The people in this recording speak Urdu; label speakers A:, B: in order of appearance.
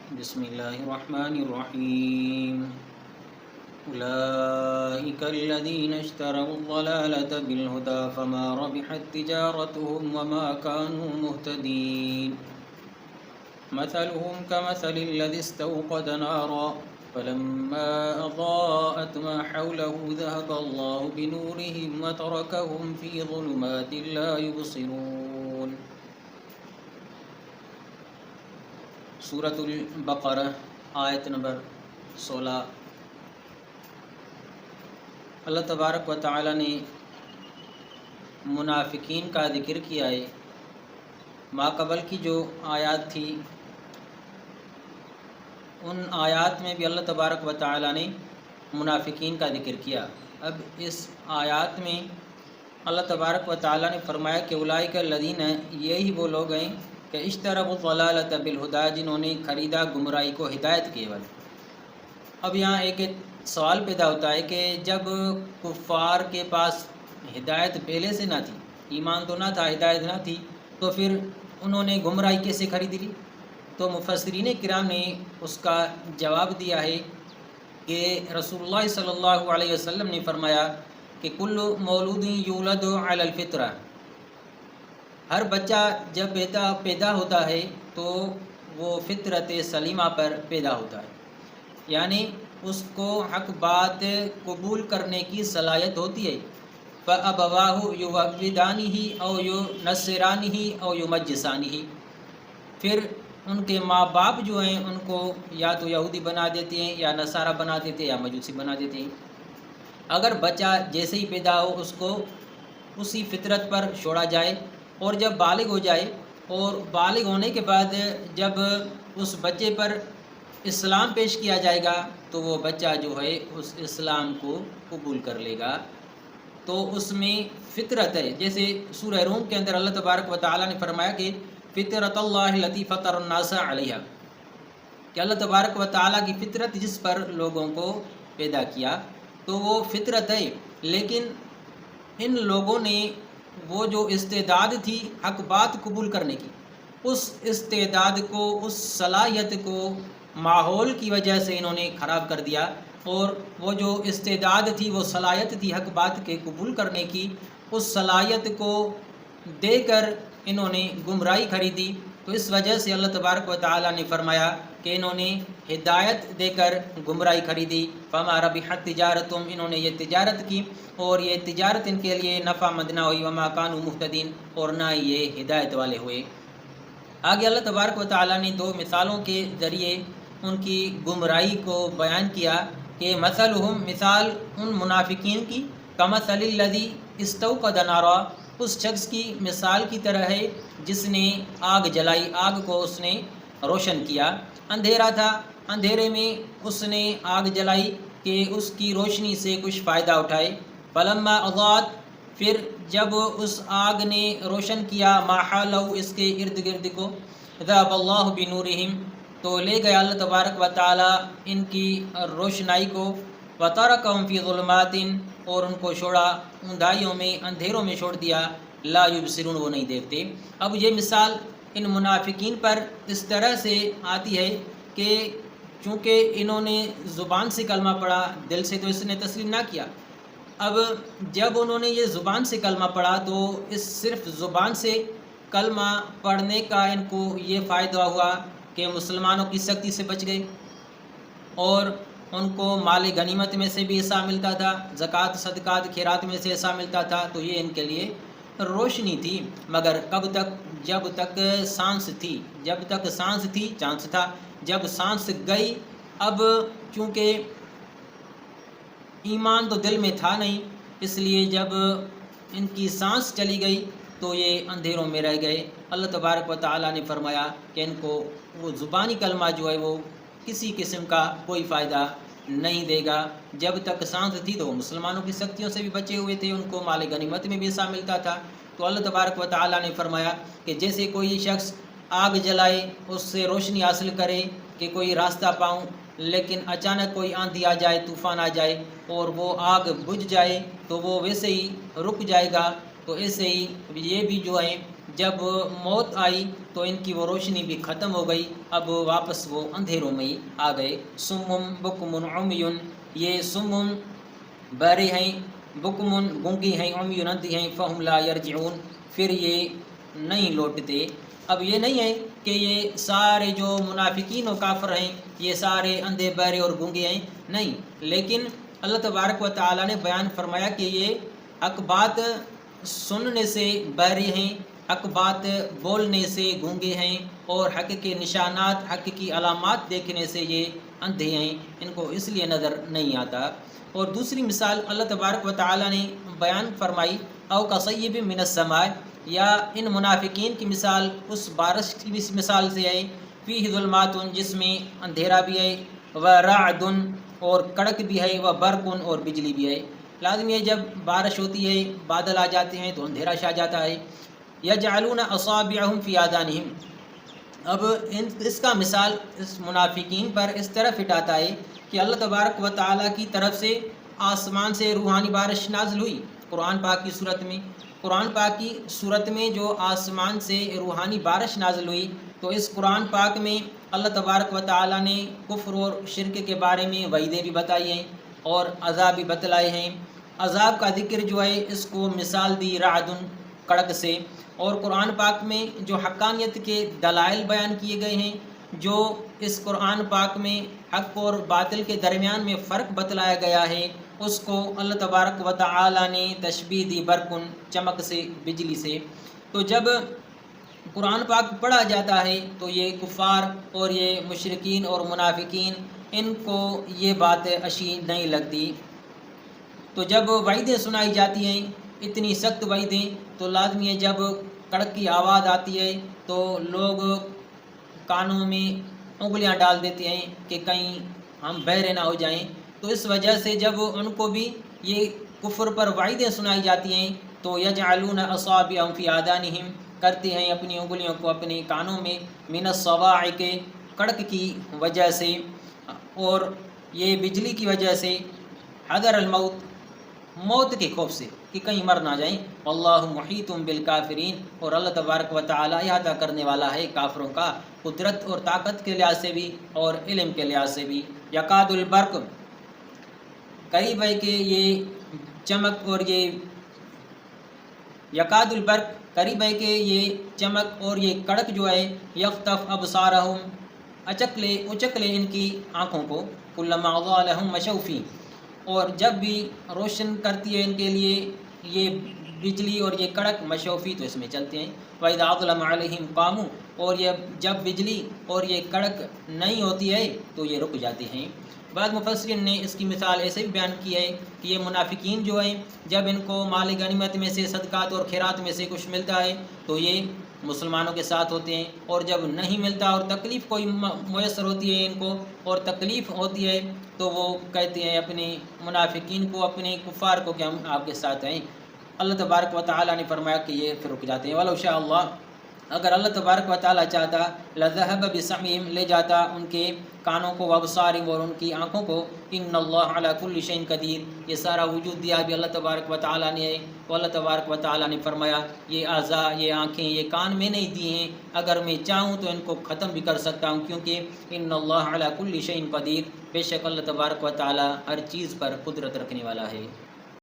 A: بسم اللہ الرحمن الرحیم اولئک الذین اشتروا الضلالة بالهدى فما ربحت تجارتهم وما كانوا مهتدین مثلهم كمثل الذي استوقد نارا فلما أضاءت ما حوله ذهب الله بنورهم وتركهم في ظلمات لا يبصرون۔ سورۃ البقرہ آیت نمبر 16۔ اللہ تبارک و تعالی نے منافقین کا ذکر کیا ہے۔ ما قبل کی جو آیات تھی ان آیات میں بھی اللہ تبارک و تعالی نے منافقین کا ذکر کیا۔ اب اس آیات میں اللہ تبارک و تعالی نے فرمایا کہ اولئک الذین، یہی وہ لوگ ہیں کہ اشتروا الضلالۃ بالہدی، جنہوں نے خریدا گمراہی کو ہدایت کے عوض۔ اب یہاں ایک سوال پیدا ہوتا ہے کہ جب کفار کے پاس ہدایت پہلے سے نہ تھی، ایمان تو نہ تھا، ہدایت نہ تھی، تو پھر انہوں نے گمراہی کیسے خرید لی؟ تو مفسرین کرام نے اس کا جواب دیا ہے کہ رسول اللہ صلی اللہ علیہ وسلم نے فرمایا کہ کل مولود یولد علی الفطرہ، ہر بچہ جب پیدا ہوتا ہے تو وہ فطرت سلیمہ پر پیدا ہوتا ہے، یعنی اس کو حق بات قبول کرنے کی صلاحیت ہوتی ہے۔ فَأَبَوَاهُ يُهَوِّدَانِهِ أَوْ يُنَصِّرَانِهِ أَوْ يُمَجِّسَانِهِ، پھر ان کے ماں باپ جو ہیں ان کو یا تو یہودی بنا دیتے ہیں یا نصارہ بنا دیتے ہیں یا مجوسی بنا دیتے ہیں۔ اگر بچہ جیسے ہی پیدا ہو اس کو اسی فطرت پر چھوڑا جائے، اور جب بالغ ہو جائے، اور بالغ ہونے کے بعد جب اس بچے پر اسلام پیش کیا جائے گا تو وہ بچہ جو ہے اس اسلام کو قبول کر لے گا۔ تو اس میں فطرت ہے، جیسے سورہ روم کے اندر اللہ تبارک و تعالی نے فرمایا کہ فطرت اللہ التی فطر الناس علیہا، کہ اللہ تبارک و تعالی کی فطرت جس پر لوگوں کو پیدا کیا، تو وہ فطرت ہے۔ لیکن ان لوگوں نے وہ جو استعداد تھی حق بات قبول کرنے کی، اس استعداد کو، اس صلاحیت کو ماحول کی وجہ سے انہوں نے خراب کر دیا، اور وہ جو استعداد تھی، وہ صلاحیت تھی حق بات کے قبول کرنے کی، اس صلاحیت کو دے کر انہوں نے گمراہی خریدی۔ تو اس وجہ سے اللہ تبارک و تعالی نے فرمایا کہ انہوں نے ہدایت دے کر گمراہی خریدی۔ فما ربحت تجارتہم، انہوں نے یہ تجارت کی اور یہ تجارت ان کے لیے نفع مند نہ ہوئی، وما کانوا مہتدین، اور نہ یہ ہدایت والے ہوئے۔ آگے اللہ تبارک و تعالی نے دو مثالوں کے ذریعے ان کی گمراہی کو بیان کیا کہ مثلہم، مثال ان منافقین کی، کمثل الذی استوقد نارا، اس شخص کی مثال کی طرح ہے جس نے آگ جلائی، آگ کو اس نے روشن کیا۔ اندھیرا تھا، اندھیرے میں اس نے آگ جلائی کہ اس کی روشنی سے کچھ فائدہ اٹھائے۔ فلما اضاءت، پھر جب اس آگ نے روشن کیا ما حولہ، اس کے ارد گرد کو، ذهب اللہ بنورہم، تو لے گیا اللہ تبارک و تعالی ان کی روشنائی کو، وترکہم فی ظلمات، اور ان کو چھوڑا اندھائیوں میں، اندھیروں میں چھوڑ دیا، لا یبصرون، وہ نہیں دیکھتے۔ اب یہ مثال ان منافقین پر اس طرح سے آتی ہے کہ چونکہ انہوں نے زبان سے کلمہ پڑھا، دل سے تو اس نے تسلیم نہ کیا۔ اب جب انہوں نے یہ زبان سے کلمہ پڑھا تو اس صرف زبان سے کلمہ پڑھنے کا ان کو یہ فائدہ ہوا کہ مسلمانوں کی سختی سے بچ گئے، اور ان کو مال غنیمت میں سے بھی حصہ ملتا تھا، زکوٰۃ، صدقات، خیرات میں سے حصہ ملتا تھا، تو یہ ان کے لیے روشنی تھی۔ مگر کب تک؟ جب تک سانس تھی، جب تک سانس تھی چانس تھا، جب سانس گئی، اب چونکہ ایمان تو دل میں تھا نہیں، اس لیے جب ان کی سانس چلی گئی تو یہ اندھیروں میں رہ گئے۔ اللہ تبارک و تعالی نے فرمایا کہ ان کو وہ زبانی کلمہ جو ہے وہ کسی قسم کا کوئی فائدہ نہیں دے گا۔ جب تک سانس تھی تو مسلمانوں کی سختیوں سے بھی بچے ہوئے تھے، ان کو مال غنیمت میں بھی حصہ ملتا تھا۔ تو اللہ تبارک و تعالی نے فرمایا کہ جیسے کوئی شخص آگ جلائے، اس سے روشنی حاصل کرے کہ کوئی راستہ پاؤں، لیکن اچانک کوئی آندھی آ جائے، طوفان آ جائے اور وہ آگ بجھ جائے تو وہ ویسے ہی رک جائے گا۔ تو ایسے ہی یہ بھی جو ہے جب موت آئی تو ان کی وہ روشنی بھی ختم ہو گئی، اب واپس وہ اندھیروں میں ہی آ گئے۔ سمم بکم عمیٌ، یہ سمم بہرے ہیں، بکمن گونگی ہیں، عمیٌ اندھی ہیں، فہم لا یرجعون پھر یہ نہیں لوٹتے۔ اب یہ نہیں ہے کہ یہ سارے جو منافقین و کافر ہیں یہ سارے اندھے بہرے اور گونگے ہیں، نہیں، لیکن اللہ تبارک و تعالیٰ نے بیان فرمایا کہ یہ حق بات سننے سے بہرے ہیں، حق بات بولنے سے گونگے ہیں، اور حق کے نشانات، حق کی علامات دیکھنے سے یہ اندھے ہیں، ان کو اس لیے نظر نہیں آتا۔ اور دوسری مثال اللہ تبارک و تعالیٰ نے بیان فرمائی، او کصیب من السماء، یا ان منافقین کی مثال اس بارش کی مثال سے ہے، فیہ ظلمات، جس میں اندھیرا بھی ہے، ورعد، اور کڑک بھی ہے، وبرق، اور بجلی بھی ہے۔ لازمی ہے جب بارش ہوتی ہے، بادل آ جاتے ہیں تو اندھیرا چھا جاتا ہے۔ یجعلون اصابعہم فی آذانہم، اب اس کا مثال اس منافقین پر اس طرح فٹ آتا ہے کہ اللہ تبارک و تعالیٰ کی طرف سے آسمان سے روحانی بارش نازل ہوئی قرآن پاک کی صورت میں، قرآن پاک کی صورت میں جو آسمان سے روحانی بارش نازل ہوئی، تو اس قرآن پاک میں اللہ تبارک و تعالیٰ نے کفر اور شرک کے بارے میں وعیدیں بھی بتائی ہیں اور عذاب بھی بتلائے ہیں۔ عذاب کا ذکر جو ہے اس کو مثال دی رعد، کڑک سے، اور قرآن پاک میں جو حقانیت کے دلائل بیان کیے گئے ہیں، جو اس قرآن پاک میں حق اور باطل کے درمیان میں فرق بتلایا گیا ہے، اس کو اللہ تبارک و تعالیٰ نے تشبیہ دی برقن، چمک سے، بجلی سے۔ تو جب قرآن پاک پڑھا جاتا ہے تو یہ کفار اور یہ مشرکین اور منافقین ان کو یہ بات اچھی نہیں لگتی۔ تو جب وعیدیں سنائی جاتی ہیں، اتنی سخت وعیدیں، تو لازمی ہے جب کڑک کی آواز آتی ہے تو لوگ کانوں میں انگلیاں ڈال دیتے ہیں کہ کہیں ہم بہرے نہ ہو جائیں۔ تو اس وجہ سے جب ان کو بھی یہ کفر پر وعیدیں سنائی جاتی ہیں تو یجعلون اصابعہم فی آذانہم، کرتے ہیں اپنی انگلیوں کو اپنے کانوں میں، من الصواعق، کڑک کی وجہ سے، اور یہ بجلی کی وجہ سے، حذر الموت، موت کے خوف سے کہ کہیں مر نہ جائیں۔ واللہ محیط بالکافرین، اور اللہ تبارک و تعالیٰ احاطہ کرنے والا ہے کافروں کا، قدرت اور طاقت کے لحاظ سے بھی اور علم کے لحاظ سے بھی۔ یکاد البرق، قریب ہے کہ یہ چمک اور یہ یکاد البرق، قریب ہے کہ یہ چمک اور یہ کڑک جو ہے، یخطف ابصارہم، اچک لے ان کی آنکھوں کو، کلما اضاء لہم مشوا فیہ، اور جب بھی روشن کرتی ہے ان کے لیے یہ بجلی اور یہ کڑک، مشوا فیہ، تو اس میں چلتے ہیں۔ وَإِذَا أَظْلَمَ عَلَيْهِمْ قَامُوا، اور یہ جب بجلی اور یہ کڑک نہیں ہوتی ہے تو یہ رک جاتے ہیں۔ بعض مفسرین نے اس کی مثال ایسے بھی بیان کی ہے کہ یہ منافقین جو ہیں، جب ان کو مال غنیمت میں سے، صدقات اور خیرات میں سے کچھ ملتا ہے تو یہ مسلمانوں کے ساتھ ہوتے ہیں، اور جب نہیں ملتا اور تکلیف کوئی میسر ہوتی ہے ان کو اور تکلیف ہوتی ہے تو وہ کہتے ہیں اپنے منافقین کو، اپنے کفار کو، کہ ہم آپ کے ساتھ ہیں۔ اللہ تبارک و تعالیٰ نے فرمایا کہ یہ پھر رک جاتے ہیں۔ وَلَوْ شَاءَ اللَّهُ، اگر اللہ تبارک و تعالیٰ چاہتا، لَذَهَبَ بِسَمْعِهِمْ، لے جاتا ان کے کانوں کو، وَأَبْصَارِهِمْ، اور ان کی آنکھوں کو۔ إِنَّ اللَّهَ عَلَى كُلِّ شَيْءٍ قَدِيرٌ، یہ سارا وجود دیا بھی اللہ تبارک و تعالیٰ نے ہے۔ تو اللہ تبارک و تعالیٰ نے فرمایا یہ اعضاء، یہ آنکھیں، یہ کان میں نہیں دی ہیں، اگر میں چاہوں تو ان کو ختم بھی کر سکتا ہوں، کیونکہ إِنَّ اللَّهَ عَلَى كُلِّ شَيْءٍ قَدِيرٌ، بے شک اللہ تبارک و تعالیٰ ہر چیز پر قدرت رکھنے والا ہے۔